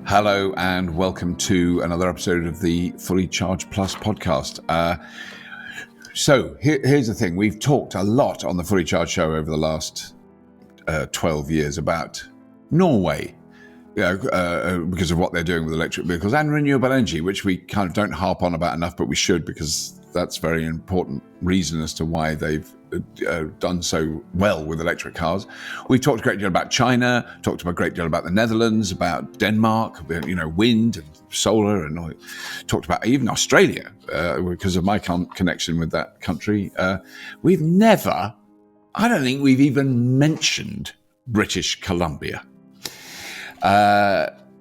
Hello and welcome to another episode of the Fully Charged Plus podcast. So here's the thing. We've talked a lot on the Fully Charged show over the last 12 years about Norway, because of what they're doing with electric vehicles and renewable energy, which we kind of don't harp on about enough, but we should, because that's a very important reason as to why they've done so well with electric cars. We've talked a great deal about China, talked a great deal about the Netherlands, about Denmark, wind and solar, and talked about even Australia because of my connection with that country. I don't think we've even mentioned British Columbia.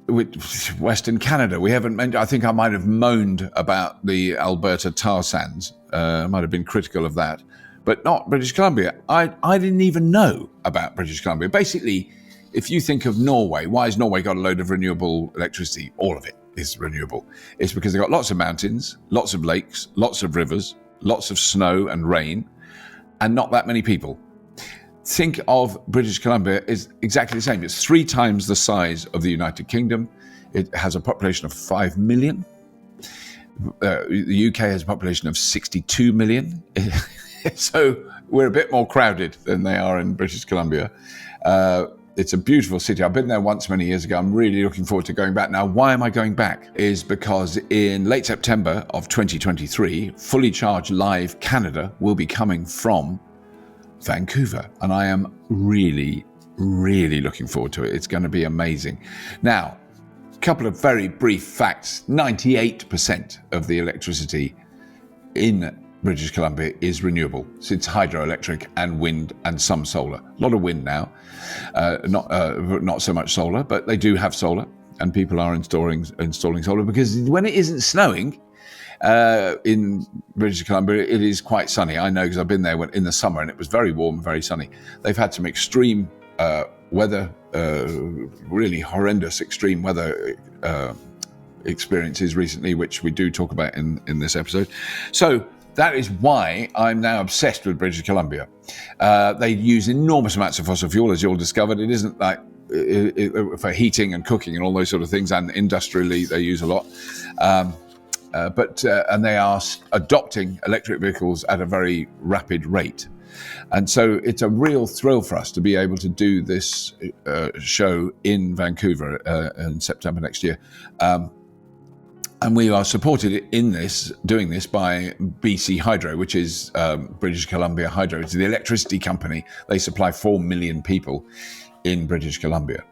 With Western Canada, we haven't mentioned. I think I might have moaned about the Alberta tar sands. I might have been critical of that, but not British Columbia. I didn't even know about British Columbia. Basically, if you think of Norway, why has Norway got a load of renewable electricity? All of it is renewable. It's because they've got lots of mountains, lots of lakes, lots of rivers, lots of snow and rain, and not that many people. Think of British Columbia is exactly the same. It's 3 times the size of the United Kingdom. It has a population of 5 million. The UK has a population of 62 million. So we're a bit more crowded than they are in British Columbia. It's a beautiful city. I've been there once many years ago. I'm really looking forward to going back. Now, why am I going back? Is because in late September of 2023, Fully Charged Live Canada will be coming from Vancouver, and I am really, really looking forward to it. It's going to be amazing. Now, a couple of very brief facts. 98% of the electricity in British Columbia is renewable. So it's hydroelectric and wind and some solar. A lot of wind now, not so much solar, but they do have solar, and people are installing solar, because when it isn't snowing, in British Columbia, it is quite sunny. I know, because I've been there in the summer and it was very warm and very sunny. They've had some extreme weather, really horrendous extreme weather experiences recently, which we do talk about in this episode. So that is why I'm now obsessed with British Columbia. They use enormous amounts of fossil fuel, as you'll discover. It isn't like for heating and cooking and all those sort of things, and industrially they use a lot. And they are adopting electric vehicles at a very rapid rate. And so it's a real thrill for us to be able to do this show in Vancouver in September next year. And we are supported in doing this by BC Hydro, which is British Columbia Hydro. It's the electricity company. They supply 4 million people in British Columbia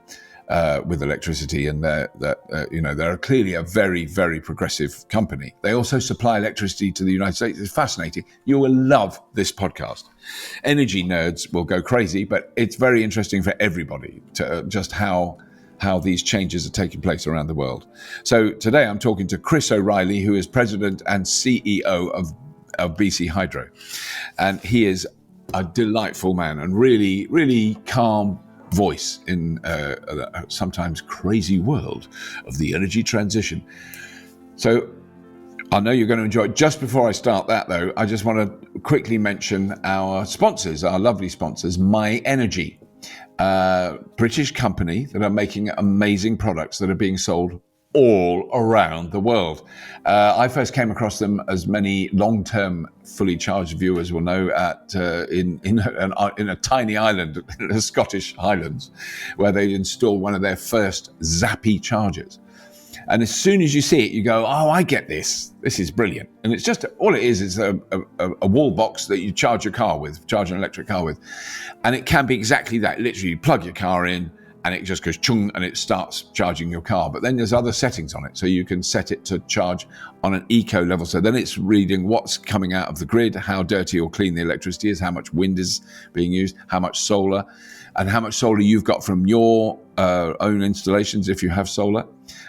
with electricity, and they're clearly a very, very progressive company. They also supply electricity to the United States. It's fascinating. You will love this podcast. Energy nerds will go crazy, but it's very interesting for everybody to just how these changes are taking place around the world. So today I'm talking to Chris O'Reilly, who is president and CEO of BC Hydro, and he is a delightful man and really, really calm voice in a sometimes crazy world of the energy transition. So I know you're going to enjoy it. Just before I start that, though, I just want to quickly mention our sponsors, our lovely sponsors, My Energy, British company that are making amazing products that are being sold all around the world. I first came across them, as many long-term Fully Charged viewers will know, in a tiny island in the Scottish Highlands, where they installed one of their first zappy chargers. And as soon as you see it, you go, "Oh, I get this. This is brilliant." And it's just all it is a wall box that you charge an electric car with, and it can be exactly that. Literally, you plug your car in, and it just goes chung, and it starts charging your car. But then there's other settings on it, so you can set it to charge on an eco level. So then it's reading what's coming out of the grid, how dirty or clean the electricity is, how much wind is being used, how much solar, and how much solar you've got from your own installations if you have solar.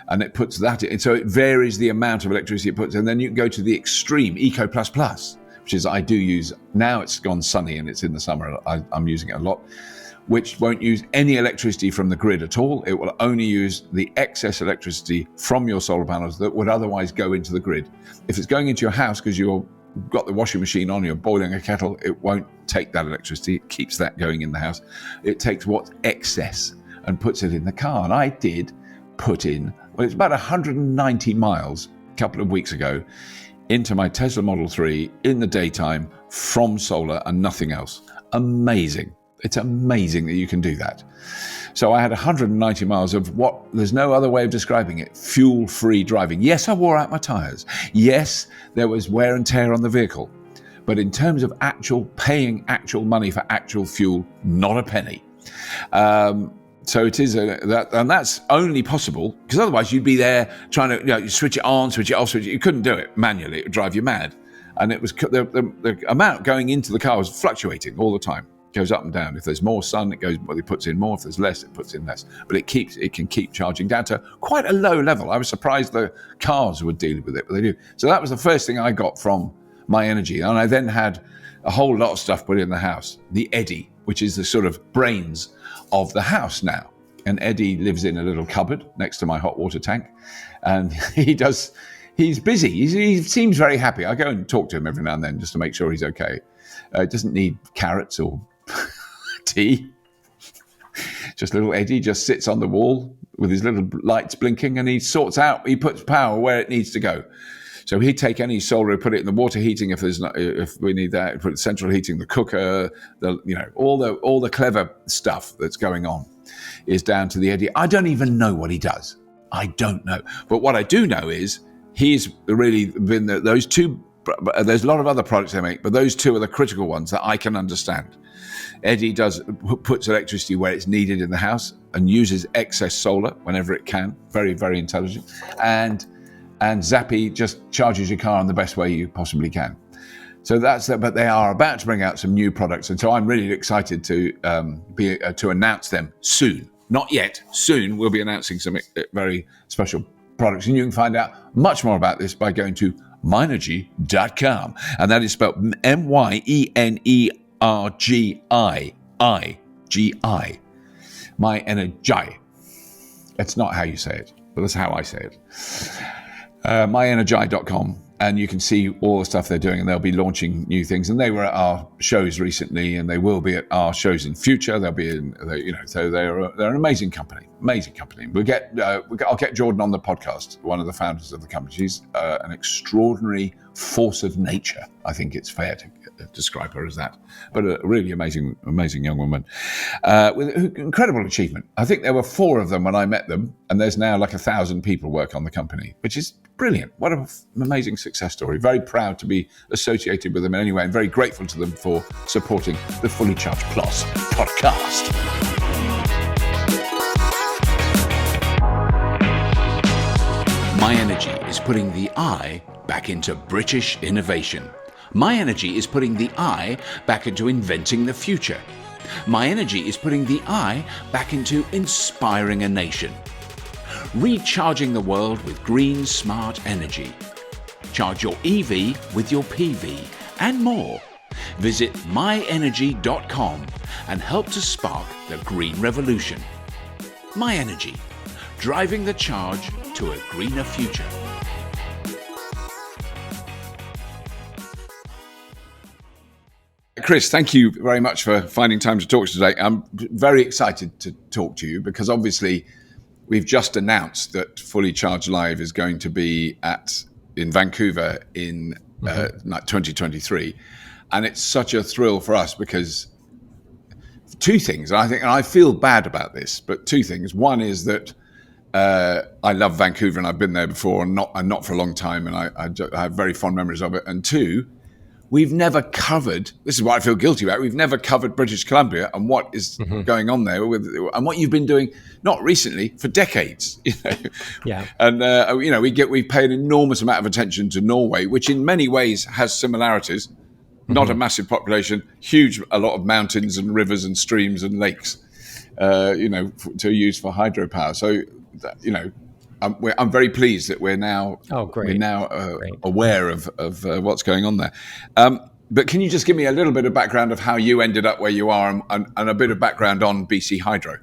And it puts that in. So it varies the amount of electricity it puts. And then you can go to the extreme, Eco++, which is I do use. Now it's gone sunny and it's in the summer. I'm using it a lot, which won't use any electricity from the grid at all. It will only use the excess electricity from your solar panels that would otherwise go into the grid. If it's going into your house because you've got the washing machine on, you're boiling a kettle, it won't take that electricity. It keeps that going in the house. It takes what's excess and puts it in the car. And I did put in Well, it's about 190 miles a couple of weeks ago into my Tesla Model 3 in the daytime from solar and nothing else. Amazing. It's amazing that you can do that. So I had 190 miles of what, there's no other way of describing it, fuel-free driving. Yes, I wore out my tyres. Yes, there was wear and tear on the vehicle. But in terms of paying actual money for actual fuel, not a penny. So it is, and that's only possible because otherwise you'd be there trying to, you switch it on, switch it off, switch it. You couldn't do it manually; it would drive you mad. And it was the amount going into the car was fluctuating all the time. It goes up and down. If there's more sun, it puts in more. If there's less, it puts in less. But it can keep charging down to quite a low level. I was surprised the cars would deal with it, but they do. So that was the first thing I got from My Energy, and I then had a whole lot of stuff put in the house. The Eddy, which is the sort of brains of the house now. And Eddie lives in a little cupboard next to my hot water tank. And he's busy. He seems very happy. I go and talk to him every now and then just to make sure he's okay. Doesn't need carrots or tea. Just little Eddie just sits on the wall with his little lights blinking and he puts power where it needs to go. So he'd take any solar, put it in the water heating if we need that, put it central heating, the cooker, all the clever stuff that's going on is down to the Eddy. I don't even know what he does. I don't know. But what I do know is he's really been those two. There's a lot of other products they make, but those two are the critical ones that I can understand. Eddy puts electricity where it's needed in the house and uses excess solar whenever it can. Very, very intelligent. And Zappy just charges your car in the best way you possibly can. So that's that. But they are about to bring out some new products, and so I'm really excited to announce them soon. Not yet. Soon we'll be announcing some very special products, and you can find out much more about this by going to myenergy.com, and that is spelled MYENERGII. My Energy. It's not how you say it, but that's how I say it. Myenergy.com, and you can see all the stuff they're doing, and they'll be launching new things. And they were at our shows recently, and they will be at our shows in future. They'll be so they're an amazing company. I'll get Jordan on the podcast, one of the founders of the company. She's an extraordinary force of nature. I think it's fair to describe her as that, but a really amazing young woman with incredible achievement. I think there were 4 of them when I met them, and there's now like 1,000 people work on the company, which is brilliant. What an amazing success story. Very proud to be associated with them in any way, and very grateful to them for supporting the Fully Charged Plus podcast. My Energy is putting the I back into British innovation. My Energy is putting the I back into inventing the future. My Energy is putting the I back into inspiring a nation. Recharging the world with green, smart energy. Charge your EV with your PV and more. Visit myenergy.com and help to spark the green revolution. My Energy, driving the charge to a greener future. Chris, thank you very much for finding time to talk today. I'm very excited to talk to you because obviously we've just announced that Fully Charged Live is going to be in Vancouver in 2023. And it's such a thrill for us because 2 things, and I feel bad about this, but 2 things. One is that I love Vancouver and I've been there before and not for a long time, and I have very fond memories of it. And 2, we've never covered, this is what I feel guilty about, we've never covered British Columbia and what is going on there and what you've been doing, not recently, for decades. Yeah. And, we pay an enormous amount of attention to Norway, which in many ways has similarities, not a massive population, a lot of mountains and rivers and streams and lakes, to use for hydropower. So, I'm very pleased that we're now aware of what's going on there. But can you just give me a little bit of background of how you ended up where you are and a bit of background on BC Hydro?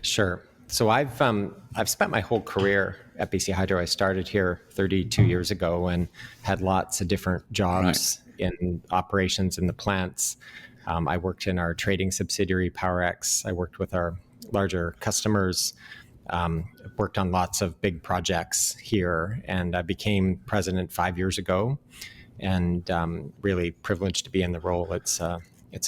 Sure. So I've spent my whole career at BC Hydro. I started here 32 years ago and had lots of different jobs in operations in the plants. I worked in our trading subsidiary, PowerX. I worked with our larger customers. Worked on lots of big projects here, and I became president 5 years ago, and really privileged to be in the role. It's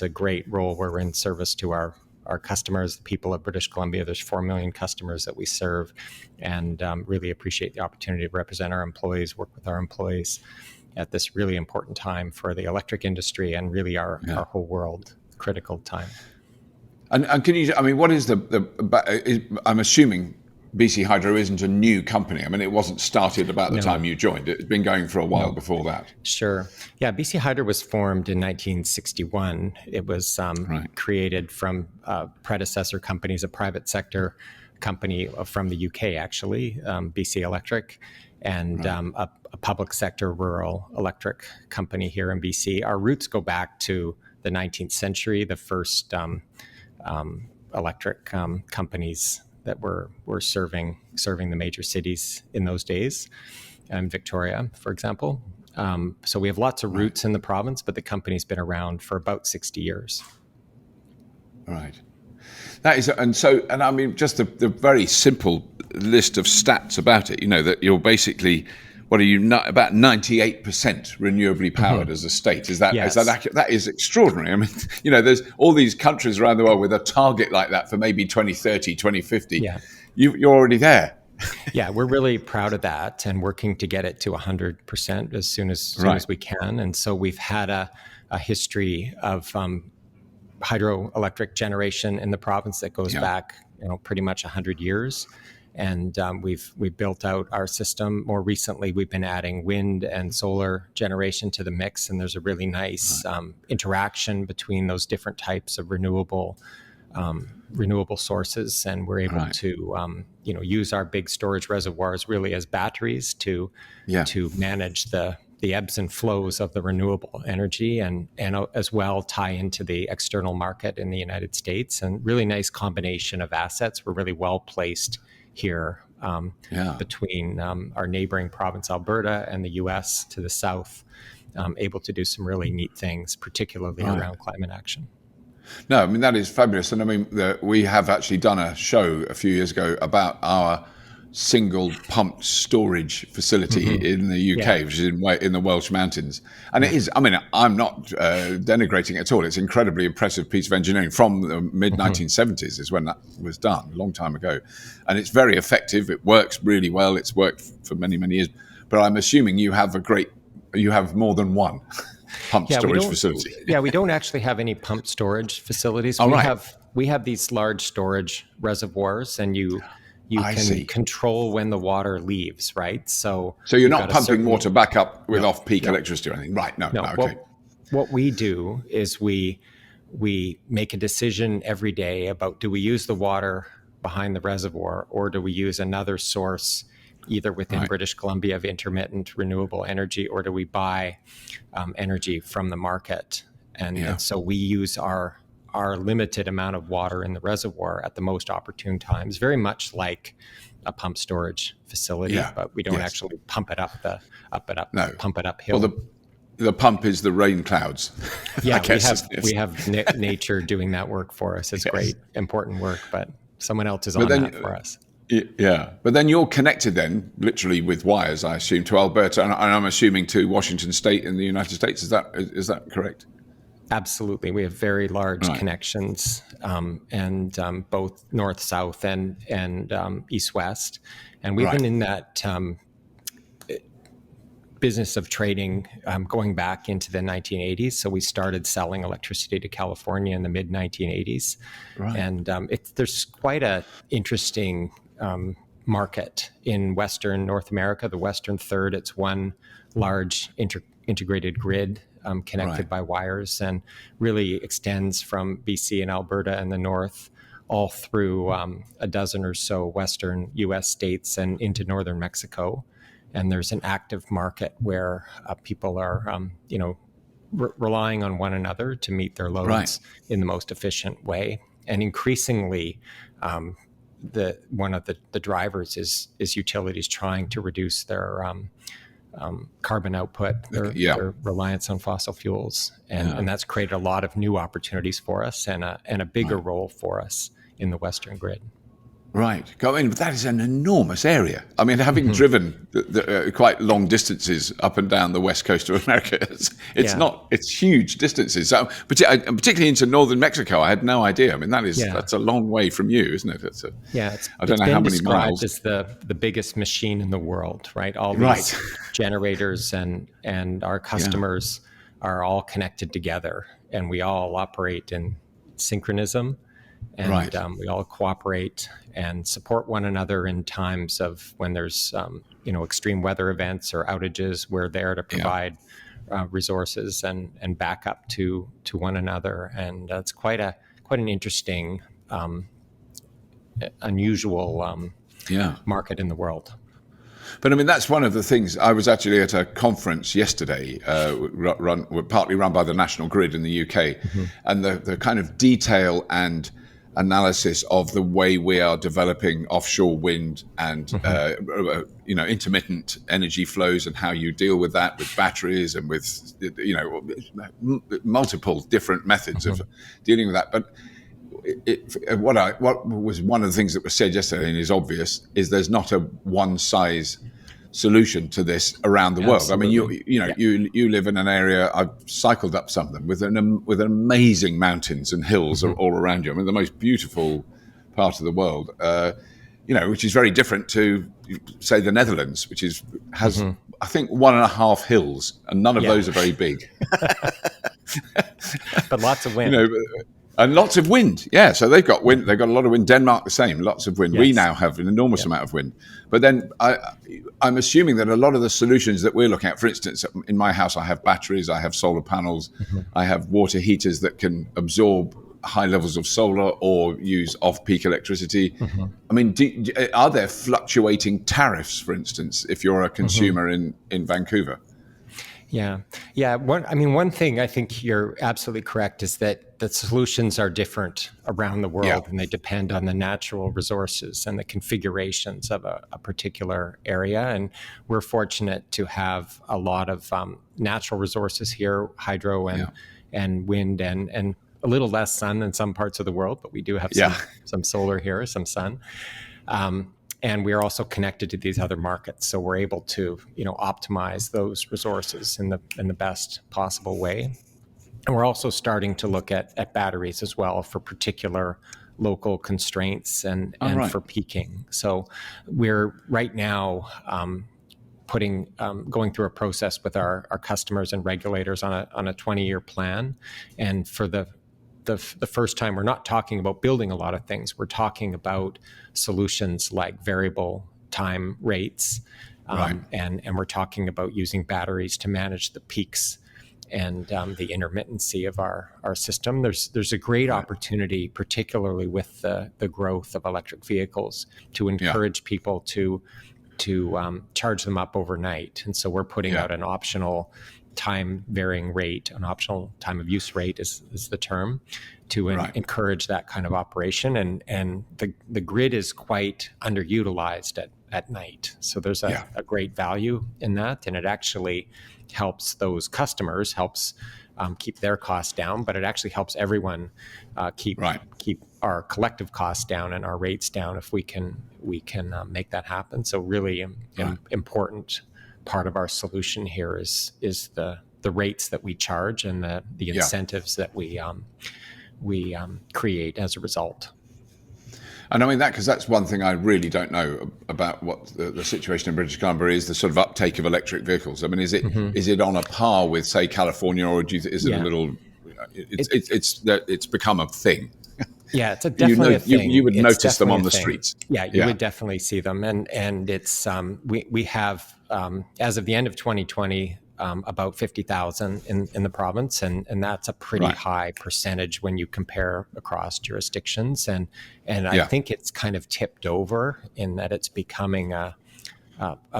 a great role where we're in service to our customers, the people of British Columbia. There's 4 million customers that we serve, and really appreciate the opportunity to represent our employees, work with our employees at this really important time for the electric industry and really our whole world, critical time. And can you, I mean, what is I'm assuming BC Hydro isn't a new company. I mean, it wasn't started about the time you joined. It's been going for a while before that. Sure. Yeah, BC Hydro was formed in 1961. It was created from predecessor companies, a private sector company from the UK, actually, BC Electric, and a public sector rural electric company here in BC. Our roots go back to the 19th century, the first electric companies that were serving the major cities in those days, Victoria, for example. So we have lots of roots in the province, but the company's been around for about 60 years. Right. That is, and I mean, just the very simple list of stats about it, that you're basically, what are you, about 98% renewably powered as a state? Is that accurate? That is extraordinary. I mean, there's all these countries around the world with a target like that for maybe 2030, 2050. Yeah. You're already there. Yeah, we're really proud of that and working to get it to 100% as soon as we can. And so we've had a history of hydroelectric generation in the province that goes back, pretty much 100 years. And we've built out our system. More recently, we've been adding wind and solar generation to the mix, and there's a really nice interaction between those different types of renewable sources, and we're able to use our big storage reservoirs really as batteries to manage the ebbs and flows of the renewable energy, and as well tie into the external market in the United States. And really nice combination of assets. We're really well placed here between our neighboring province, Alberta, and the U.S. to the south, able to do some really neat things, particularly around climate action. No, I mean, that is fabulous. And I mean, we have actually done a show a few years ago about our single pumped storage facility in the UK, which is in the Welsh Mountains. And it is, I mean, I'm not denigrating it at all. It's an incredibly impressive piece of engineering from the mid-1970s is when that was done, a long time ago. And it's very effective. It works really well. It's worked for many, many years. But I'm assuming you have more than one pumped storage facility. Yeah, we don't actually have any pumped storage facilities. We have these large storage reservoirs, and you can control when the water leaves, right? So you're not pumping water back up with off-peak electricity or anything, right? No. Okay. What we do is we make a decision every day about, do we use the water behind the reservoir, or do we use another source either within British Columbia of intermittent renewable energy, or do we buy energy from the market? And so we use our limited amount of water in the reservoir at the most opportune times, very much like a pump storage facility, but we don't actually pump it uphill. Well, the pump is the rain clouds. Yeah, we have nature doing that work for us. It's great, important work, but someone else is on that for us. Yeah, but then you're connected then, literally with wires, I assume, to Alberta, and I'm assuming to Washington State in the United States. Is that correct? Absolutely. We have very large connections, and both north-south and east-west. And we've been in that business of trading going back into the 1980s. So we started selling electricity to California in the mid-1980s. Right. And there's quite an interesting market in Western North America, the Western Third. It's one large integrated grid connected by wires, and really extends from BC and Alberta in the north all through a dozen or so western U.S. states and into northern Mexico. And there's an active market where people are, relying on one another to meet their loads in the most efficient way. And increasingly, one of the drivers is utilities trying to reduce their carbon output, their reliance on fossil fuels, and that's created a lot of new opportunities for us and a bigger role for us in the Western grid. Right. I mean, but that is an enormous area. I mean, having driven quite long distances up and down the west coast of America, Yeah. it's huge distances. So, particularly into northern Mexico, I had no idea. I mean, Yeah. that's a long way from you, isn't it? Yeah, I don't it's know how been many described miles. as the biggest machine in the world, right? All Right. these generators and our Yeah. customers are all connected together, and we all operate in synchronism, and Right. we all cooperate and support one another in times of when there's extreme weather events or outages. We're there to Yeah. provide resources and backup to one another, and it's quite an interesting, unusual Yeah. market in the world. But I mean, that's one of the things. I was actually at a conference yesterday, partly run by the National Grid in the UK, Mm-hmm. and the kind of detail and analysis of the way we are developing offshore wind and intermittent energy flows, and how you deal with that with batteries and with multiple different methods of dealing with that. But what was one of the things that was said yesterday, and is obvious, is there's not a one size solution to this around the world. I mean, Absolutely. you live in an area. I've cycled up some of them with amazing mountains and hills all around you. I mean, the most beautiful part of the world. Which is very different to, say, the Netherlands, which has I think 1.5 hills, and none of those are very big. But lots of wind. And lots of wind. Yeah, so they've got wind. They've got a lot of wind. Denmark, the same, lots of wind. Yes. We now have an enormous amount of wind. But then I'm assuming that a lot of the solutions that we're looking at, for instance, in my house, I have batteries, I have solar panels, I have water heaters that can absorb high levels of solar or use off-peak electricity. I mean, are there fluctuating tariffs, for instance, if you're a consumer in Vancouver? Yeah. One thing I think you're absolutely correct is that the solutions are different around the world, and they depend on the natural resources and the configurations of a particular area. And we're fortunate to have a lot of natural resources here, hydro and wind, and a little less sun in some parts of the world, but we do have some solar here, some sun. And we are also connected to these other markets, so we're able to, optimize those resources in the best possible way. And we're also starting to look at batteries as well for particular local constraints and for peaking. So we're right now going through a process with our customers and regulators on a 20-year plan, and for the first time, we're not talking about building a lot of things. We're talking about solutions like variable time rates, and we're talking about using batteries to manage the peaks and the intermittency of our system. There's a great opportunity, particularly with the growth of electric vehicles, to encourage people to charge them up overnight. And so we're putting out an optional time varying rate, an optional time of use rate is the term, to encourage that kind of operation. And the grid is quite underutilized at night. So there's a great value in that. And it actually helps those customers, helps keep their costs down, but it actually helps everyone keep our collective costs down and our rates down if we can make that happen. So really important part of our solution here is the rates that we charge and the incentives that we create as a result. And I mean because that's one thing I really don't know about what the situation in British Columbia is, the sort of uptake of electric vehicles. I mean, is it on a par with, say, California, or is it a little? It's become a thing. Yeah, it's definitely a thing. You would notice them on the streets. Yeah, you would definitely see them, and it's we have as of the end of 2020 about 50,000 in the province, and that's a pretty high percentage when you compare across jurisdictions, and I think it's kind of tipped over in that it's becoming a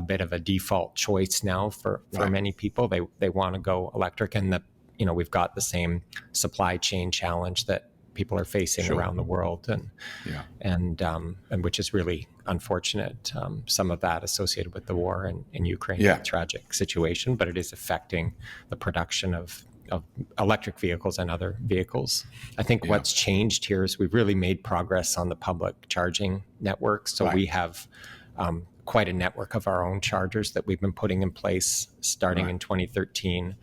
bit of a default choice now for many people. They want to go electric, and we've got the same supply chain challenge that people are facing around the world, and which is really unfortunate. Some of that associated with the war in Ukraine, a tragic situation, but it is affecting the production of of electric vehicles and other vehicles. I think what's changed here is we've really made progress on the public charging network. So we have quite a network of our own chargers that we've been putting in place starting in 2013.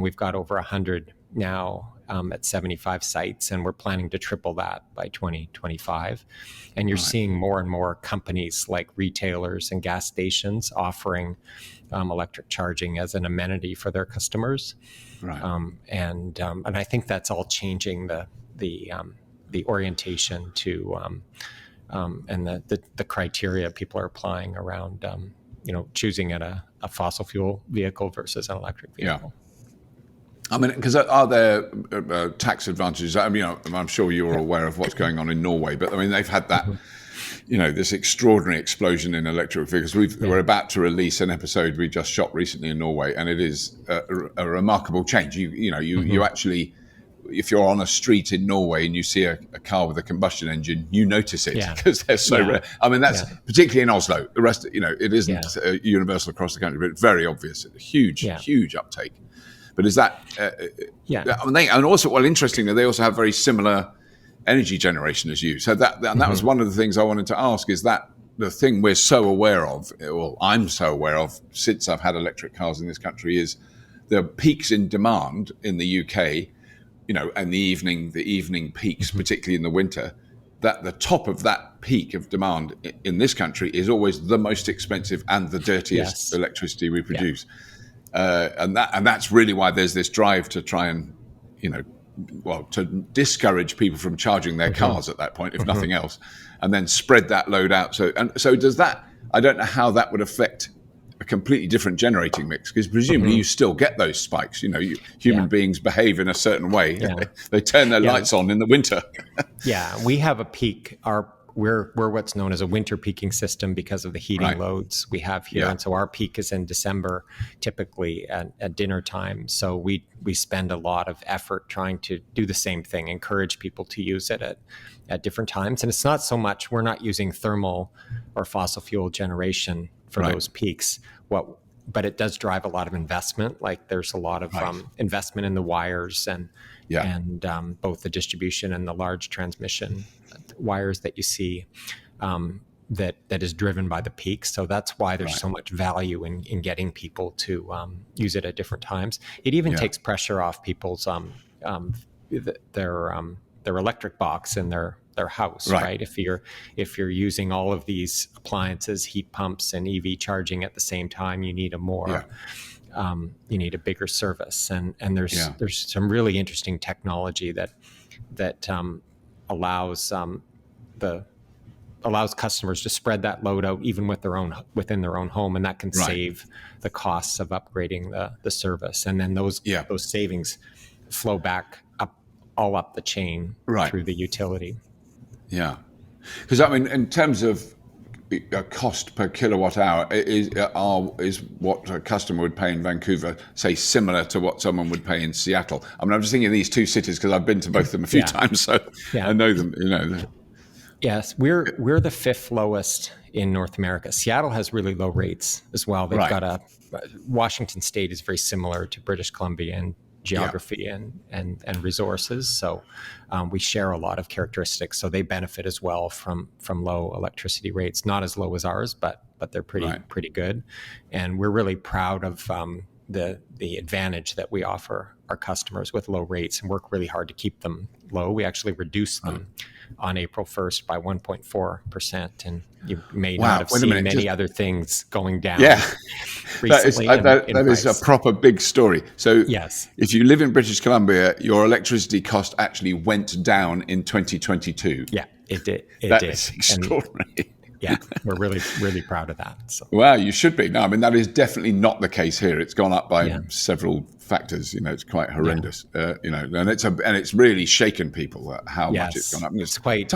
We've got over 100 now at 75 sites, and we're planning to triple that by 2025. And you're seeing more and more companies like retailers and gas stations offering electric charging as an amenity for their customers. And I think that's all changing the orientation to and the criteria people are applying around choosing a fossil fuel vehicle versus an electric vehicle. I mean, because are there tax advantages? I mean, I'm sure you're aware of what's going on in Norway, but I mean, they've had that, this extraordinary explosion in electric vehicles. We're about to release an episode we just shot recently in Norway, and it is a remarkable change. You actually, if you're on a street in Norway and you see a car with a combustion engine, you notice it because they're so rare. I mean, that's particularly in Oslo. The rest, it isn't universal across the country, but it's very obvious. Huge uptake. But is that, and also, interestingly, they also have very similar energy generation as you. So that was one of the things I wanted to ask, is that the thing we're so aware of, or I'm so aware of since I've had electric cars in this country, is the peaks in demand in the UK, and the evening peaks, particularly in the winter, that the top of that peak of demand in this country is always the most expensive and the dirtiest electricity we produce. And that's really why there's this drive to try and, to discourage people from charging their cars at that point, if nothing else, and then spread that load out. So does that? I don't know how that would affect a completely different generating mix, because presumably you still get those spikes. Human beings behave in a certain way. They turn their lights on in the winter. We have a peak. We're what's known as a winter peaking system because of the heating loads we have here. And so our peak is in December, typically at dinner time. So we spend a lot of effort trying to do the same thing, encourage people to use it at different times. And it's not so much, we're not using thermal or fossil fuel generation for those peaks. But it does drive a lot of investment. Like there's a lot of investment in the wires and both the distribution and the large transmission wires that you see that is driven by the peaks. So that's why there's so much value in getting people to use it at different times. It even takes pressure off people's their electric box in their house, right? If you're using all of these appliances, heat pumps and EV charging at the same time, you need you need a bigger service, and there's some really interesting technology that allows customers to spread that load out even within their own home, and that can save the costs of upgrading the service, and then those savings flow back all up the chain through the utility. Yeah, because I mean, in terms of a cost per kilowatt hour, is what a customer would pay in Vancouver, say, similar to what someone would pay in Seattle? I mean, I'm just thinking of these two cities because I've been to both of them a few times, so I know them. Yes, we're the fifth lowest in North America. Seattle has really low rates as well. They've got Washington State is very similar to British Columbia in geography and resources. So we share a lot of characteristics. So they benefit as well from low electricity rates, not as low as ours, but they're pretty good. And we're really proud of the advantage that we offer our customers with low rates, and work really hard to keep them low. We actually reduced them on April 1st by 1.4%. And you may not have seen many other things going down recently. That is a proper big story. So if you live in British Columbia, your electricity cost actually went down in 2022. Yeah, it did. That is extraordinary. We're really, really proud of that. So. Well, you should be. No, I mean, that is definitely not the case here. It's gone up by several factors. It's quite horrendous. And it's really shaken people how much it's gone up. And it's quite.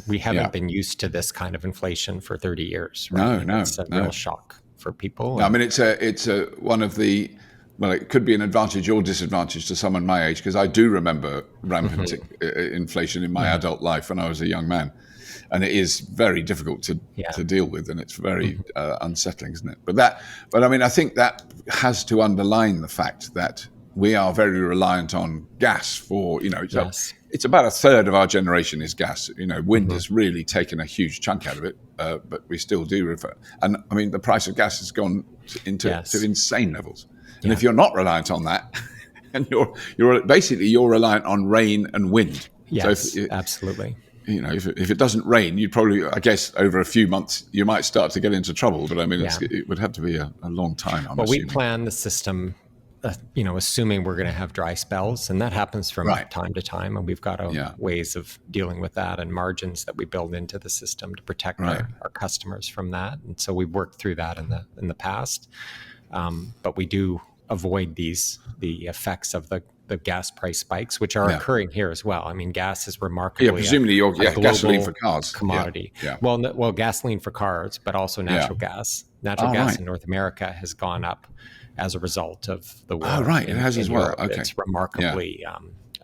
We haven't been used to this kind of inflation for 30 years. Right? No, it's a real shock for people. No, I mean, it's one of the. Well, it could be an advantage or disadvantage to someone my age, because I do remember rampant inflation in my adult life when I was a young man. And it is very difficult to deal with, and it's very unsettling, isn't it? But I mean, I think that has to underline the fact that we are very reliant on gas for, Yes. it's about a third of our generation is gas. Wind has really taken a huge chunk out of it, but we still do refer. And I mean, the price of gas has gone into to insane levels. And if you're not reliant on that, and you're basically reliant on rain and wind. Yes, So absolutely. If it doesn't rain, you'd probably, I guess, over a few months, you might start to get into trouble. But I mean, it would have to be a long time. I'm assuming. We plan the system, assuming we're going to have dry spells, and that happens from time to time. And we've got ways of dealing with that and margins that we build into the system to protect our customers from that. And so we've worked through that in the past. But we do avoid the effects of the gas price spikes, which are occurring here as well. I mean, gas is remarkably presumably a gasoline for cars commodity. Well, gasoline for cars, but also natural gas. Natural gas in North America has gone up as a result of the war. Oh, right, it has as well. Europe. Okay, it's remarkably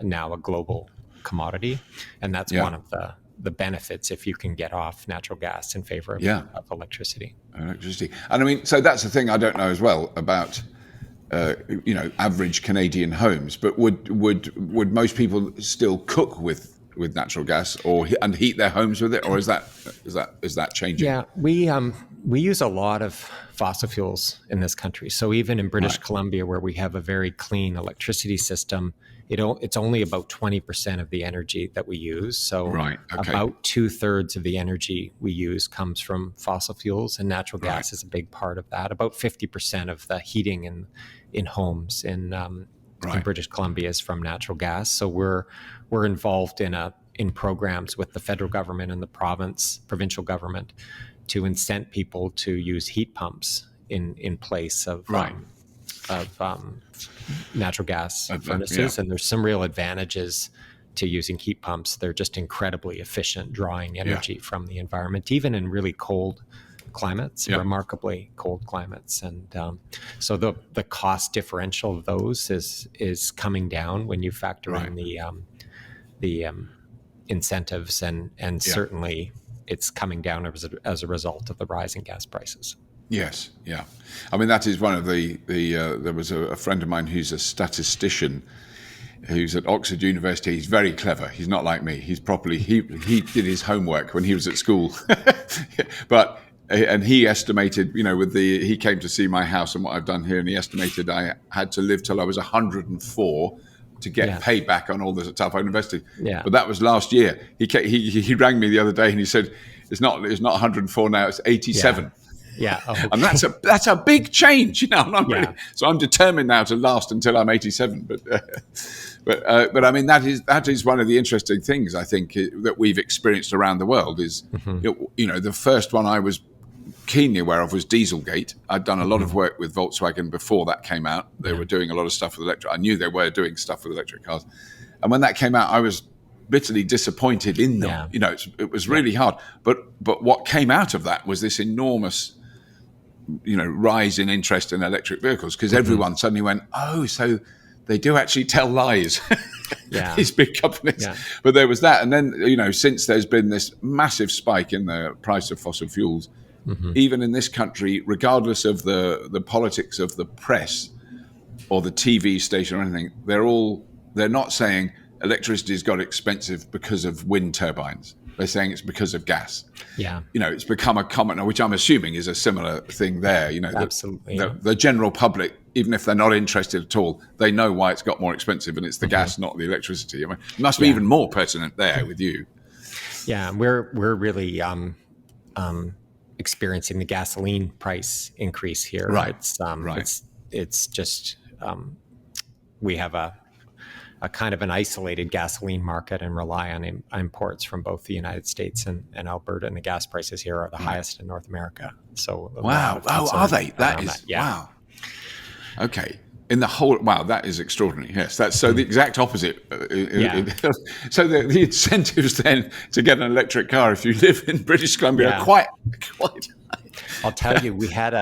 now a global commodity, and that's one of the benefits if you can get off natural gas in favor of electricity. And I mean, so that's the thing I don't know as well about. Average Canadian homes, but would most people still cook with natural gas and heat their homes with it, or is that changing? Yeah, we use a lot of fossil fuels in this country. So even in British Columbia, where we have a very clean electricity system, it's only about 20% of the energy that we use. So about 2/3 of the energy we use comes from fossil fuels, and natural gas is a big part of that. About 50% of the heating in homes in British Columbia is from natural gas. So we're involved in programs with the federal government and the provincial government to incent people to use heat pumps in place of natural gas furnaces. And there's some real advantages to using heat pumps. They're just incredibly efficient, drawing energy from the environment, even in really cold climates, remarkably cold climates. And so the cost differential of those is coming down when you factor in the incentives, and certainly it's coming down as a result of the rising gas prices. Yes, yeah. I mean, that is one of the there was a friend of mine who's a statistician who's at Oxford University. He's very clever. He's not like me. He did his homework when he was at school. And he estimated, he came to see my house and what I've done here, and he estimated I had to live till I was 104 to get paid back on all the stuff I invested. Yeah. But that was last year. He rang me the other day and he said, it's not 104 now, it's 87. Yeah. Oh, okay. And that's a big change, so I'm determined now to last until I'm 87. But I mean, that is one of the interesting things I think that we've experienced around the world is, the first one I was keenly aware of was Dieselgate. I'd done a lot of work with Volkswagen before that came out. They were doing a lot of stuff with electric. I knew they were doing stuff with electric cars. And when that came out, I was bitterly disappointed in them. It was really hard. But what came out of that was this enormous rise in interest in electric vehicles, because everyone suddenly went, oh, so they do actually tell lies. These big companies. But there was that. And then, since there's been this massive spike in the price of fossil fuels, even in this country, regardless of the politics of the press or the TV station or anything, they're not saying electricity's got expensive because of wind turbines. They're saying it's because of gas. Yeah. It's become a common, which I'm assuming is a similar thing there. Absolutely. The general public, even if they're not interested at all, they know why it's got more expensive, and it's the gas, not the electricity. I mean, it must be even more pertinent there with you. Yeah, we're really experiencing the gasoline price increase here. Right. It's just we have a kind of an isolated gasoline market and rely on imports from both the United States and Alberta, and the gas prices here are the highest in North America. So wow, are they? That is wow. Okay, in the whole that is extraordinary. Yes, that's so the exact opposite. So the incentives then to get an electric car if you live in British Columbia are quite. I'll tell you, we had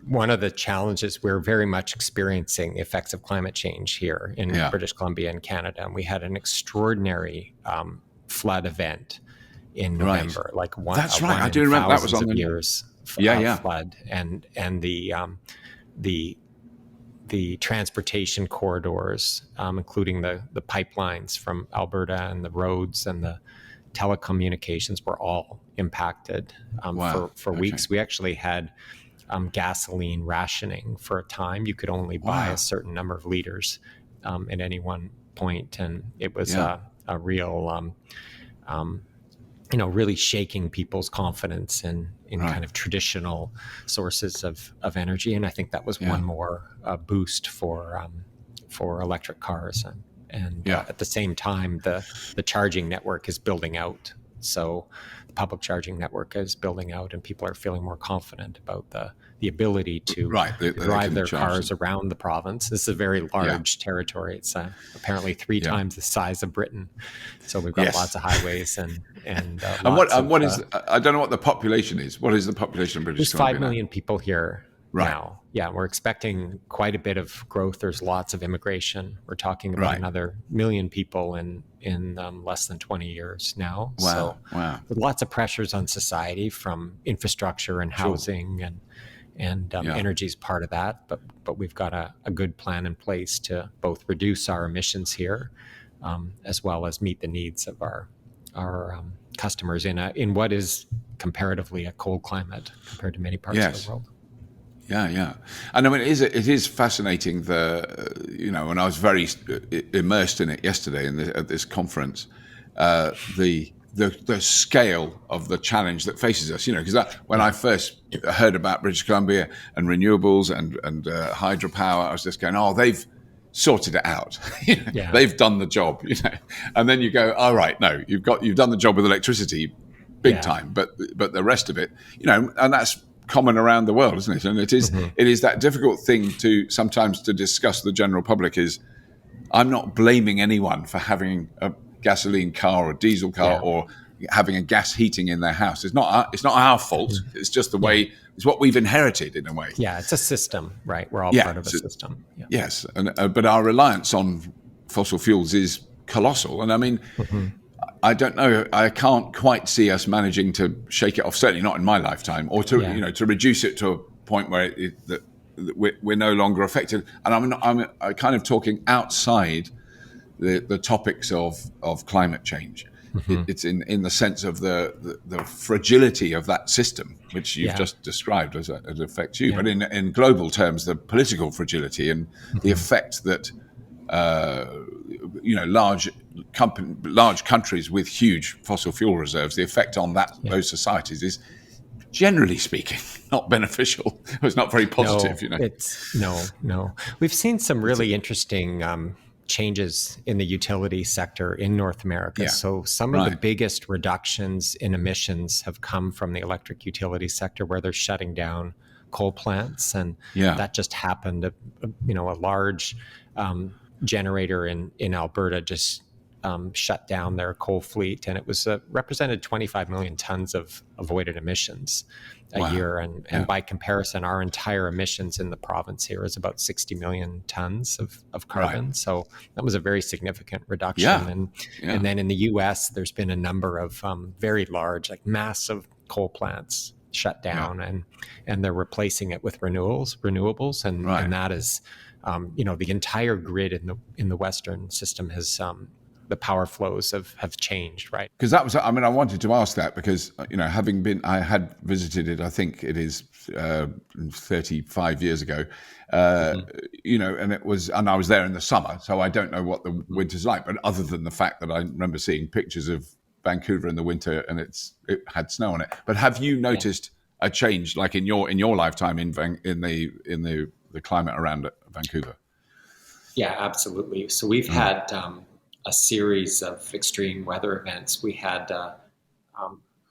one of the challenges. We're very much experiencing the effects of climate change here in British Columbia and Canada. And we had an extraordinary flood event in November, like one. That's right. I do remember that was on the years. Flood, and the the transportation corridors, including the pipelines from Alberta, and the roads and the telecommunications were all impacted for weeks. We actually had gasoline rationing for a time. You could only buy a certain number of liters at any one point, and it was a real, really shaking people's confidence in kind of traditional sources of energy. And I think that was one more boost for electric cars. And at the same time, the charging network is building out. So the public charging network is building out, and people are feeling more confident about the ability to drive their cars around the province. This is a very large territory. It's apparently 3 times the size of Britain. So we've got lots of highways and what is, I don't know what the population is. What is the population of British Columbia? There's 5 million people here now. Yeah, we're expecting quite a bit of growth. There's lots of immigration. We're talking about another million people in less than 20 years now. Wow. With lots of pressures on society from infrastructure and housing and energy is part of that. But we've got a good plan in place to both reduce our emissions here, as well as meet the needs of our customers in what is comparatively a cold climate compared to many parts of the world. Yeah. And I mean, it is fascinating, and I was very immersed in it yesterday at this conference, the scale of the challenge that faces us, because when I first heard about British Columbia and renewables and hydropower, I was just going, they've sorted it out. They've done the job, and then you go, all right, no, you've done the job with electricity big time, but the rest of it, and that's common around the world, isn't it? And it is that difficult thing to sometimes to discuss with the general public. Is I'm not blaming anyone for having a gasoline car or a diesel car or having a gas heating in their house. It's not our fault. It's just the way. It's what we've inherited in a way. Yeah, it's a system, right? We're all part of a system. Yeah. Yes, and but our reliance on fossil fuels is colossal. And I mean, I don't know. I can't quite see us managing to shake it off. Certainly not in my lifetime, or to to reduce it to a point where we're no longer affected. And I'm kind of talking outside the topics of climate change. It's in the sense of the fragility of that system, which you've just described as it affects you. But in global terms, the political fragility and the effect that large countries with huge fossil fuel reserves, the effect on those societies is, generally speaking, not beneficial. It's not very positive. No. We've seen some really interesting changes in the utility sector in North America. So some of the biggest reductions in emissions have come from the electric utility sector, where they're shutting down coal plants, and that just happened. A large generator in Alberta just shut down their coal fleet, and it was represented 25 million tons of avoided emissions a year. And by comparison, our entire emissions in the province here is about 60 million tons of carbon. So that was a very significant reduction. And then in the US, there's been a number of very large, like massive coal plants shut down, and they're replacing it with renewables. And that is, the entire grid in the Western system has, the power flows have changed, right? Because that was, I wanted to ask that because, I had visited it, I think it is 35 years ago, and I was there in the summer, so I don't know what the winter's like, but other than the fact that I remember seeing pictures of Vancouver in the winter and it had snow on it. But have you noticed a change, like in your lifetime in the climate around Vancouver? Yeah, absolutely. So we've had a series of extreme weather events. We had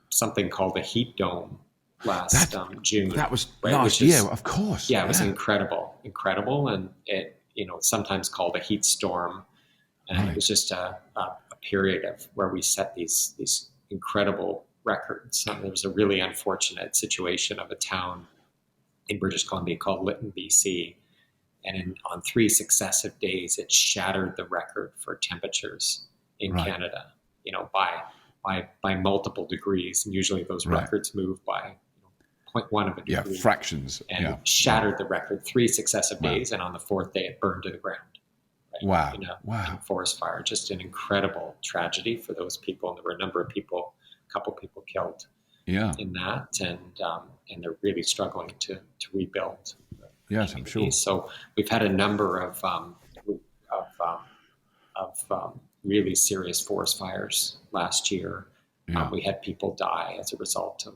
something called a heat dome last June. That was last year, of course. Yeah, it was incredible, and it sometimes called a heat storm, and it was just a period of where we set these incredible records. There was a really unfortunate situation of a town in British Columbia called Lytton, BC. And on 3 successive days, it shattered the record for temperatures in Canada, by multiple degrees. And usually those records move by 0.1 of a degree. Fractions. And shattered the record 3 successive days. And on the 4th day, it burned to the ground. Right? In a forest fire. Just an incredible tragedy for those people. And there were a number of people, a couple people killed in that. And they're really struggling to rebuild. Yes, I'm sure. So we've had a number of really serious forest fires last year. We had people die as a result of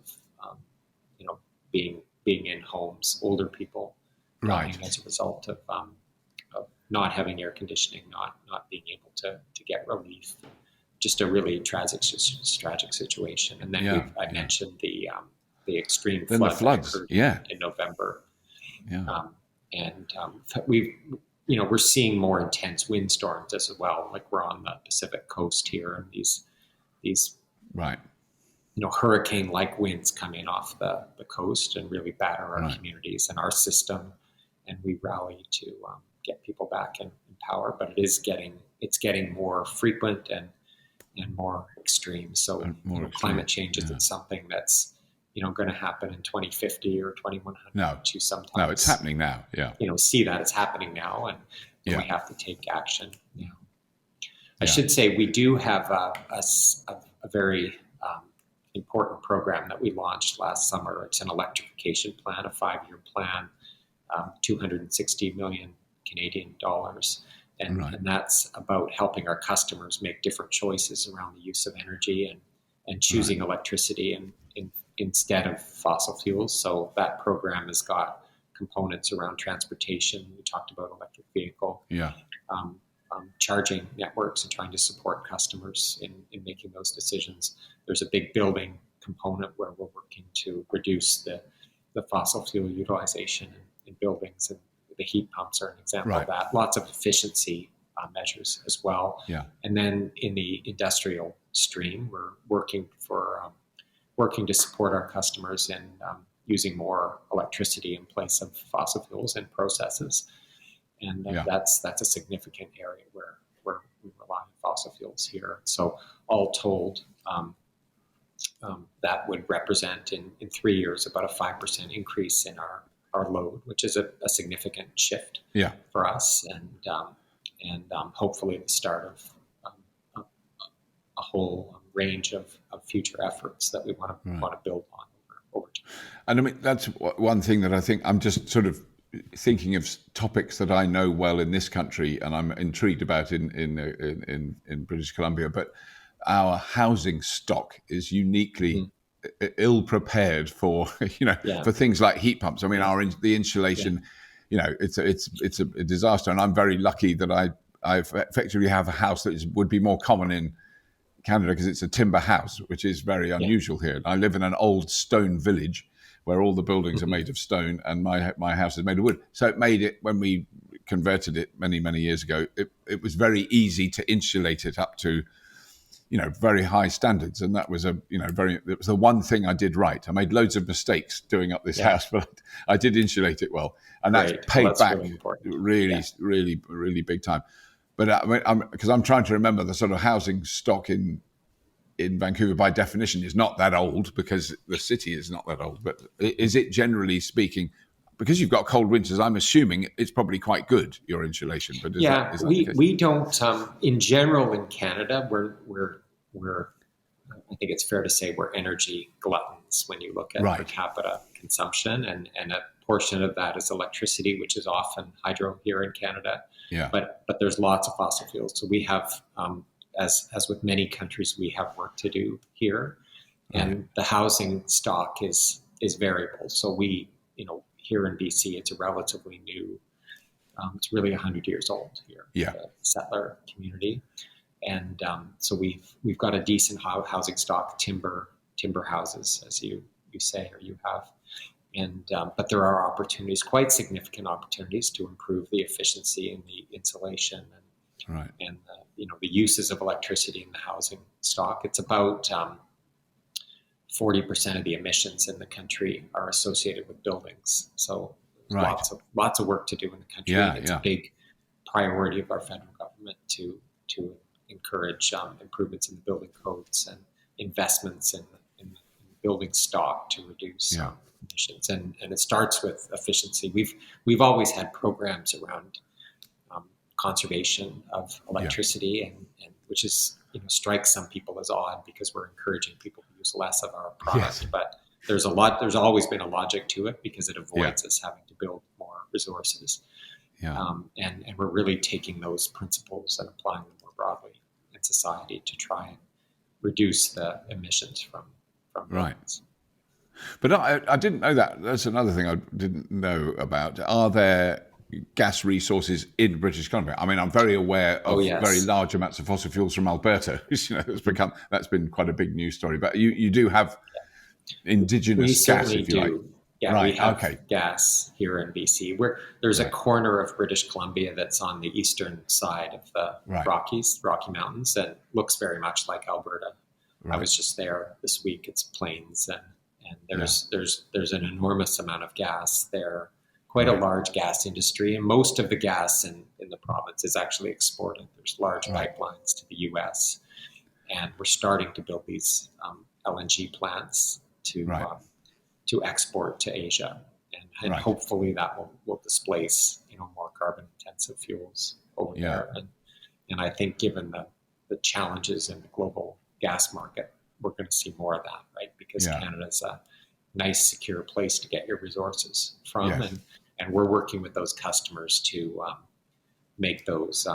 being in homes, older people dying as a result of not having air conditioning, not being able to get relief. Just a really tragic situation. And then I mentioned the extreme floods that occurred in November. We're seeing more intense windstorms as well. Like we're on the Pacific coast here, and these hurricane-like winds come in off the coast and really batter our communities and our system. And we rally to get people back in power, but it's getting more frequent and more extreme. So climate change isn't something that's going to happen in 2050 or 2100. No, it's happening now. See that it's happening now, and we have to take action. I should say we do have a very important program that we launched last summer. It's an electrification plan, a 5-year plan, 260 million Canadian dollars. And that's about helping our customers make different choices around the use of energy and choosing electricity instead of fossil fuels. So that program has got components around transportation. We talked about electric vehicle, charging networks, and trying to support customers in making those decisions. There's a big building component where we're working to reduce the fossil fuel utilization in buildings, and the heat pumps are an example of that. Lots of efficiency measures as well. And then in the industrial stream, we're working to support our customers in using more electricity in place of fossil fuels and processes. And that's a significant area where we rely on fossil fuels here. So all told, that would represent in 3 years about a 5% increase in our load, which is a significant shift for us, and hopefully the start of a whole range of future efforts that we want to build on over time. And I mean, that's one thing that I think I'm just sort of thinking of topics that I know well in this country, and I'm intrigued about in British Columbia. But our housing stock is uniquely ill prepared for for things like heat pumps. I mean, the insulation, it's a disaster. And I'm very lucky that I effectively have a house that would be more common in Canada because it's a timber house, which is very unusual here. I live in an old stone village where all the buildings are made of stone, and my house is made of wood. So it made it, when we converted it many, many years ago, it was very easy to insulate it up to very high standards. And that was it was the one thing I did right. I made loads of mistakes doing up this house, but I did insulate it well. And that's paid back really big time. But because I'm trying to remember the sort of housing stock in Vancouver by definition is not that old, because the city is not that old. But is it, generally speaking, because you've got cold winters, I'm assuming it's probably quite good, your insulation. But is that we don't in general in Canada we're I think it's fair to say we're energy gluttons when you look at per capita consumption, and a portion of that is electricity, which is often hydro here in Canada. But there's lots of fossil fuels. So we have, as with many countries, we have work to do here, and the housing stock is variable. So we, here in BC, it's a relatively new. It's really 100 years old here. The settler community. And so we've got a decent housing stock, timber houses, as you say, or you have, and but there are opportunities, quite significant opportunities, to improve the efficiency and the insulation and the uses of electricity in the housing stock. It's about 40% of the emissions in the country are associated with buildings. So lots of work to do in the country. It's a big priority of our federal government to encourage improvements in the building codes and investments in building stock to reduce emissions, and it starts with efficiency. We've always had programs around conservation of electricity, and which is, strikes some people as odd because we're encouraging people to use less of our product. But there's always been a logic to it because it avoids us having to build more resources. And we're really taking those principles and applying them more broadly in society to try and reduce the emissions from buildings. But I didn't know that. That's another thing I didn't know about. Are there gas resources in British Columbia? I mean, I'm very aware of very large amounts of fossil fuels from Alberta. That's been quite a big news story. But you do have indigenous gas, if you like. Yeah, we have gas here in BC. There's a corner of British Columbia that's on the eastern side of the Rocky Mountains, and looks very much like Alberta. I was just there this week. It's plains, and there's an enormous amount of gas there. Quite a large gas industry, and most of the gas in the province is actually exported. There's large pipelines to the U.S., and we're starting to build these LNG plants to export to Asia, and hopefully that will displace more carbon intensive fuels over there. And I think given the challenges in the global gas market, we're going to see more of that, right? Because Canada's a nice, secure place to get your resources from, and we're working with those customers to make those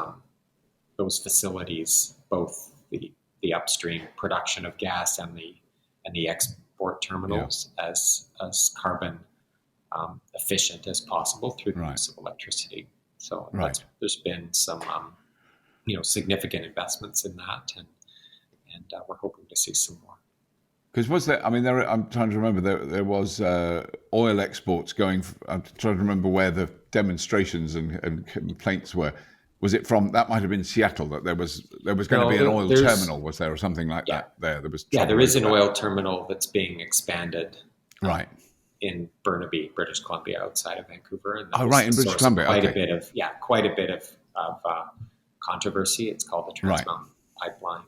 facilities, both the upstream production of gas and the export terminals, as carbon efficient as possible through the use of electricity. So there's been some significant investments in that, and we're hoping to see some more. Because was there? I mean, I'm trying to remember. There was oil exports going. I'm trying to remember where the demonstrations and complaints were. Was it from? That might have been Seattle. That there was going to be an oil terminal. Was there, or something like that? There was. There is an oil terminal that's being expanded. Right. In Burnaby, British Columbia, outside of Vancouver. And in British Columbia. Quite a bit of controversy. It's called the Trans Mountain Pipeline.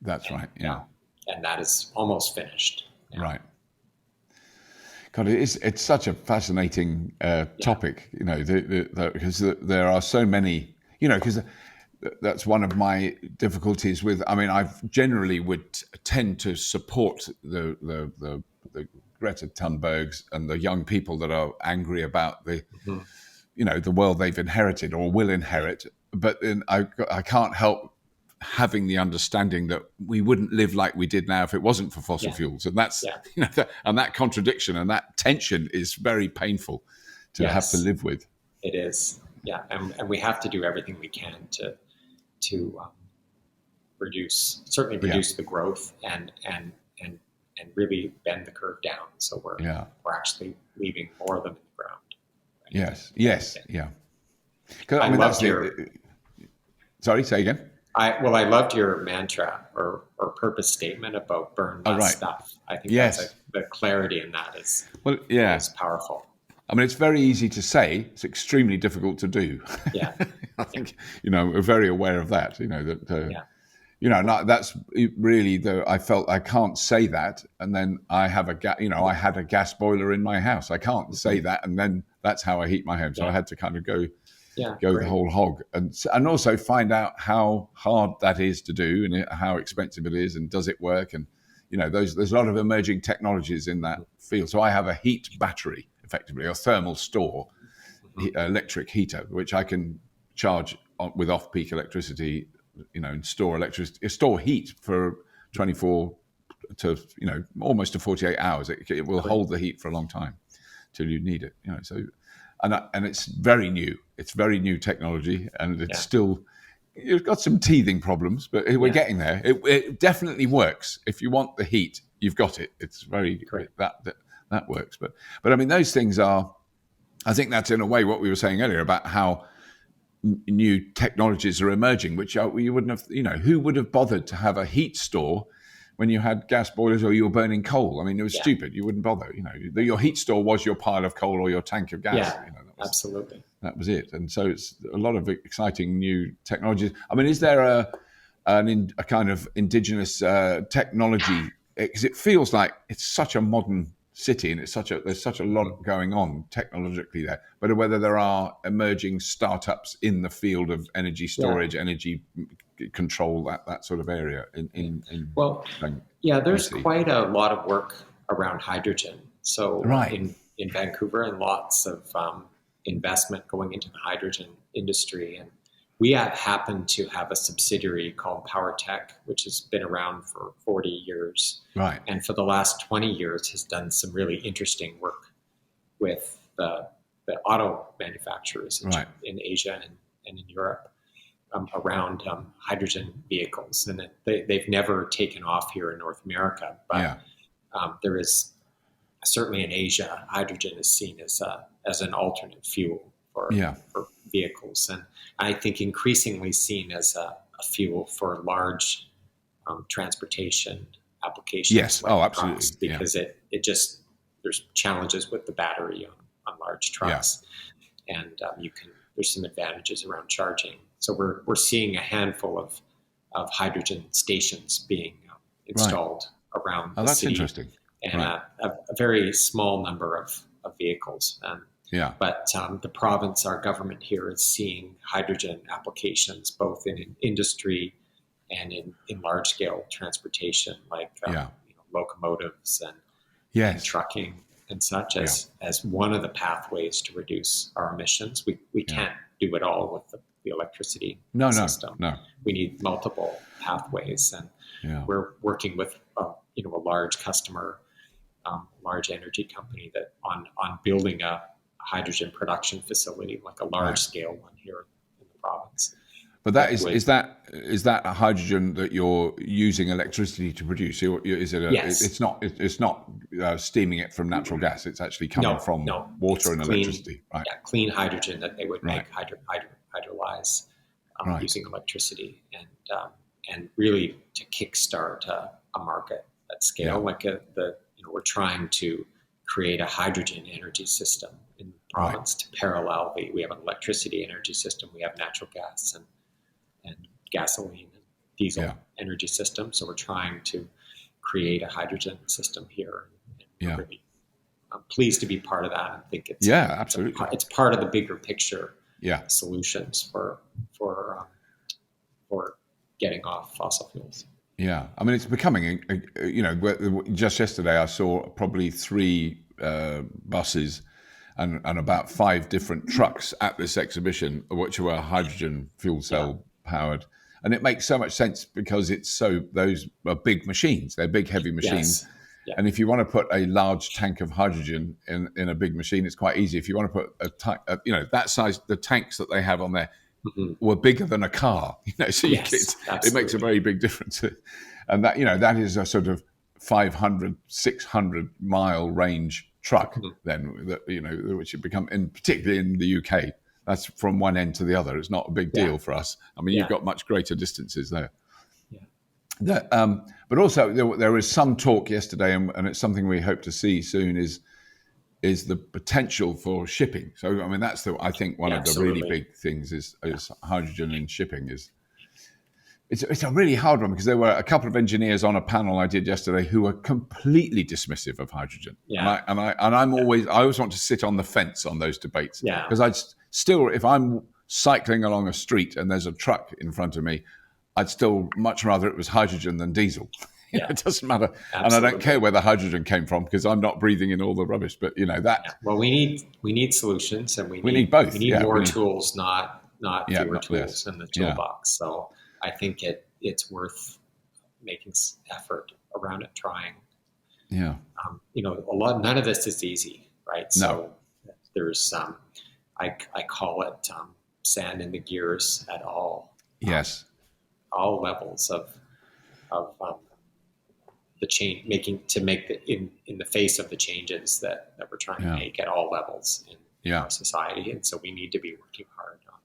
That's right. Yeah. And that is almost finished. Yeah. Right. God, it's such a fascinating topic, because there are so many, because that's one of my difficulties with. I mean, I generally would tend to support the Greta Thunbergs and the young people that are angry about the world they've inherited or will inherit. But then I can't help having the understanding that we wouldn't live like we did now if it wasn't for fossil fuels, and that's and that contradiction and that tension is very painful to have to live with. It is, and we have to do everything we can to reduce the growth and really bend the curve down, so we're actually leaving more of them in the ground. Right? I loved your. Sorry, say again. I loved your mantra or purpose statement about burn less stuff. I think the clarity in that is powerful. I mean, it's very easy to say. It's extremely difficult to do. Yeah, I think we're very aware of that. That's really I felt I can't say that, and then I have I had a gas boiler in my house. I can't say that, and then that's how I heat my home. So I had to kind of go the whole hog, and also find out how hard that is to do, and how expensive it is, and does it work, and there's a lot of emerging technologies in that field. So I have a heat battery, effectively, a thermal store, electric heater, which I can charge with off-peak electricity, and store heat for 24 to almost to 48 hours. It will hold the heat for a long time till you need it. So. And it's very new. It's very new technology, and it's still, it's got some teething problems, but we're getting there. It definitely works. If you want the heat, you've got it. It's very great. That works. But I mean, those things are. I think that's in a way what we were saying earlier about how new technologies are emerging, which you wouldn't have. Who would have bothered to have a heat store when you had gas boilers or you were burning coal? I mean, it was stupid. You wouldn't bother. Your heat store was your pile of coal or your tank of gas. Yeah, absolutely. That was it. And so it's a lot of exciting new technologies. I mean, is there a kind of indigenous technology? Because it feels like it's such a modern city, and there's such a lot going on technologically there. But whether there are emerging startups in the field of energy storage, energy control, that sort of area there's quite a lot of work around hydrogen. So in Vancouver, and lots of investment going into the hydrogen industry. And we happen to have a subsidiary called PowerTech, which has been around for 40 years. Right. And for the last 20 years has done some really interesting work with the auto manufacturers in Asia and in Europe around hydrogen vehicles. And they've never taken off here in North America, but there is certainly in Asia, hydrogen is seen as an alternate fuel for vehicles, and I think increasingly seen as a fuel for large transportation applications. Yes, absolutely. Because it just, there's challenges with the battery on large trucks, and there's some advantages around charging. So we're seeing a handful of hydrogen stations being installed around the that's city. Interesting. And a very small number of vehicles. But the province, our government here, is seeing hydrogen applications both in industry and in large-scale transportation, like locomotives and trucking and such, as one of the pathways to reduce our emissions. We can't do it all with the electricity system. No. We need multiple pathways, and we're working with a large customer, large energy company that on building a hydrogen production facility, like a large scale one here in the province. But is that a hydrogen that you're using electricity to produce? Is it? Yes. It's not steaming it from natural gas. It's actually coming from water and clean, electricity. Right. Yeah, clean hydrogen that they would make hydrolyze using electricity, and really to kickstart a market at scale. We're trying to create a hydrogen energy system in the province to parallel we have an electricity energy system, we have natural gas and gasoline and diesel energy system. So we're trying to create a hydrogen system here. And really, I'm pleased to be part of that. I think it's absolutely. It's part of the bigger picture solutions for getting off fossil fuels. Yeah, I mean, it's becoming, just yesterday I saw probably 3 buses and about 5 different trucks at this exhibition, which were hydrogen fuel cell powered. And it makes so much sense because those are big machines. They're big, heavy machines. Yes. Yeah. And if you want to put a large tank of hydrogen in a big machine, it's quite easy. If you want to put a tank, that size, the tanks that they have on there were bigger than a car, so it makes a very big difference. And that is a sort of 500, 600 mile range truck then, which it become, particularly in the UK, that's from one end to the other. It's not a big deal for us. I mean, you've got much greater distances there. Yeah. But also there was some talk yesterday, and it's something we hope to see soon, is the potential for shipping. So, I mean, that's I think one of the really big things is hydrogen in shipping. It's a really hard one, because there were a couple of engineers on a panel I did yesterday who were completely dismissive of hydrogen. Yeah. And I always want to sit on the fence on those debates. Yeah. Because if I'm cycling along a street and there's a truck in front of me, I'd still much rather it was hydrogen than diesel. Yeah. It doesn't matter. Absolutely. And I don't care where the hydrogen came from, because I'm not breathing in all the rubbish. But that. Yeah. Well, we need solutions, and we need both. We need more tools, not fewer tools in the toolbox. Yeah. So I think it's worth making effort around it, trying. Yeah. None of this is easy, right? So there's I call it sand in the gears at all. Yes. All levels of the change, in the face of the changes that we're trying to make at all levels in our society. And so we need to be working hard on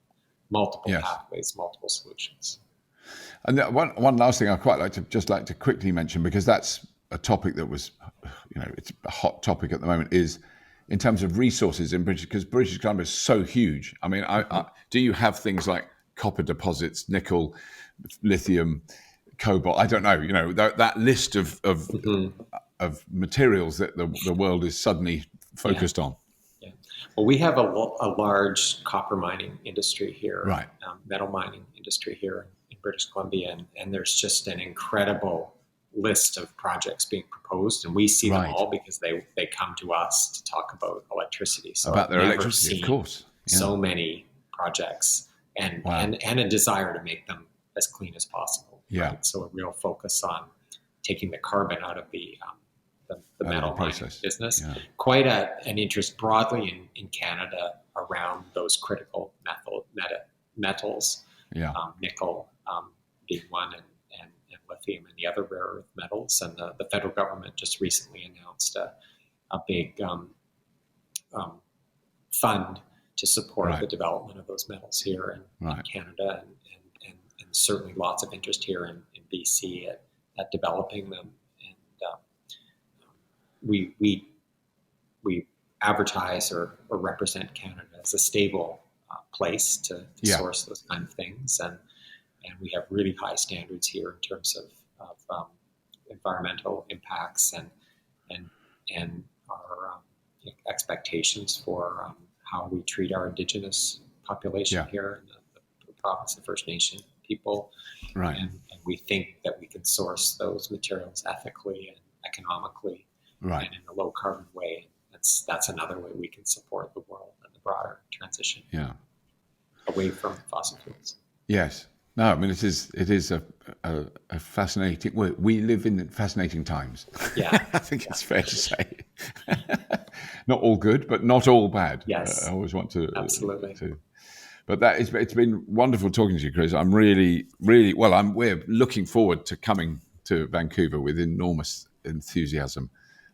multiple pathways, multiple solutions. And one last thing I'd quite like to quickly mention, because that's a topic that was, it's a hot topic at the moment, is in terms of resources in because British Columbia is so huge. I mean, do you have things like copper deposits, nickel, lithium, cobalt? I don't know. That list of of materials that the world is suddenly focused on. Yeah. Well, we have a large copper mining industry here, Right. Metal mining industry here in British Columbia, and there's just an incredible list of projects being proposed, and we see them all because they come to us to talk about electricity. So about their I've never electricity, seen of course. Yeah. so many projects, and a desire to make them as clean as possible. Yeah. Right? So a real focus on taking the carbon out of the metal mining business. Yeah. Quite an interest broadly in Canada around those critical metals, nickel being one, and lithium and the other rare earth metals. And the federal government just recently announced a big fund to support the development of those metals here in Canada, and certainly lots of interest here in BC at developing them. We advertise or represent Canada as a stable place to source those kind of things, and we have really high standards here in terms of environmental impacts and our expectations for how we treat our Indigenous population here in the province, the First Nation people, and we think that we can source those materials ethically and economically. And in a low carbon way. That's another way we can support the world and the broader transition away from fossil fuels. Yes. No, I mean, it is a fascinating. We live in fascinating times. Yeah, I think it's fair to say. Not all good, but not all bad. Yes, I always want to absolutely. But it's been wonderful talking to you, Chris. I'm really we're looking forward to coming to Vancouver with enormous enthusiasm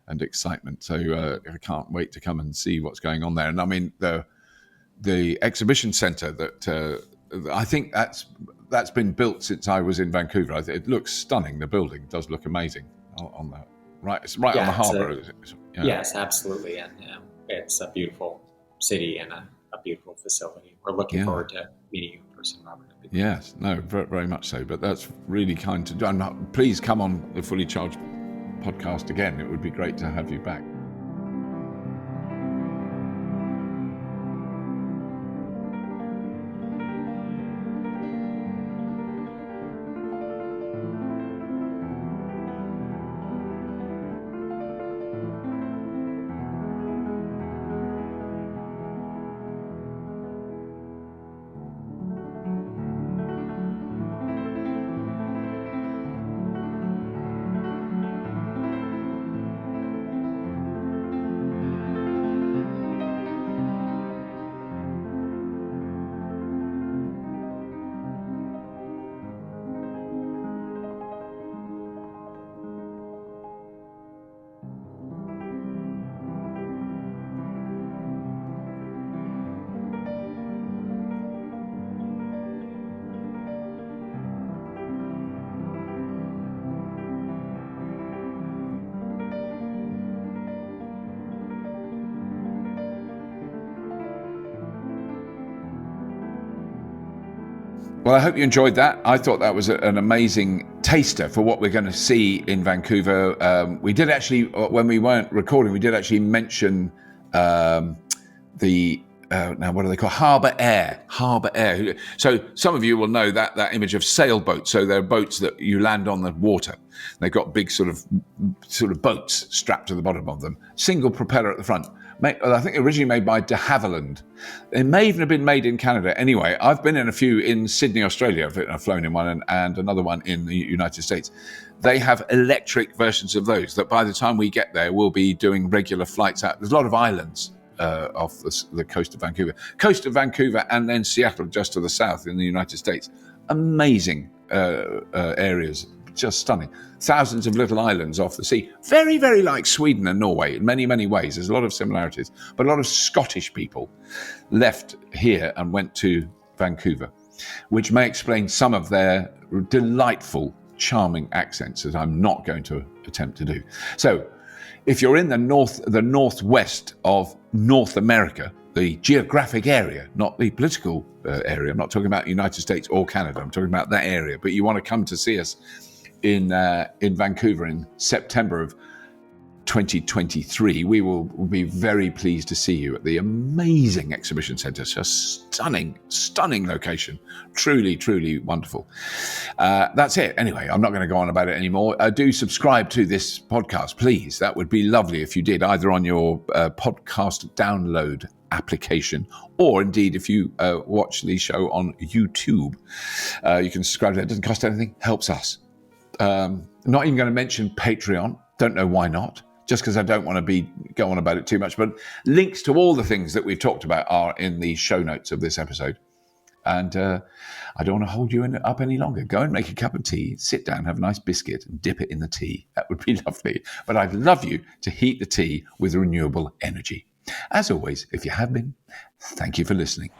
and excitement. So I can't wait to come and see what's going on there. And I mean, the exhibition centre that I think that's been built since I was in Vancouver. It looks stunning. The building does look amazing on the right. It's right on the harbour. Yes, absolutely, and it's a beautiful city and a beautiful facility. We're looking forward to meeting you in person, Robert. Yes, no, very, very much so. But that's really kind to do. Please come on the Fully Charged podcast again. It would be great to have you back. Well, I hope you enjoyed that. I thought that was an amazing taster for what we're going to see in Vancouver. We did actually, when we weren't recording, we did actually mention now what are they called? Harbour Air. So some of you will know that image of sailboats. So they're boats that you land on the water. They've got big sort of boats strapped to the bottom of them. Single propeller at the front. I think originally made by de Havilland. They may even have been made in Canada. Anyway, I've been in a few in Sydney, Australia. I've flown in one and another one in the United States. They have electric versions of those that by the time we get there, we'll be doing regular flights out. There's a lot of islands off the coast of Vancouver, and then Seattle just to the south in the United States. Amazing areas. Just stunning. Thousands of little islands off the sea. Very, very like Sweden and Norway in many, many ways. There's a lot of similarities. But a lot of Scottish people left here and went to Vancouver, which may explain some of their delightful, charming accents that I'm not going to attempt to do. So if you're in the northwest of North America, the geographic area, not the political area, I'm not talking about the United States or Canada, I'm talking about that area, but you want to come to see us in Vancouver in September of 2023, we will be very pleased to see you at the amazing exhibition centre. It's a stunning location. Truly, truly wonderful. That's it. Anyway, I'm not going to go on about it anymore. Do subscribe to this podcast, please. That would be lovely if you did, either on your podcast download application, or indeed if you watch the show on YouTube, you can subscribe to that. It doesn't cost anything, helps us. Not even going to mention Patreon. Don't know why not, just because I don't want to go on about it too much. But links to all the things that we've talked about are in the show notes of this episode. And I don't want to hold you up any longer. Go and make a cup of tea, sit down, have a nice biscuit and dip it in the tea. That would be lovely. But I'd love you to heat the tea with renewable energy. As always, if you have been, thank you for listening.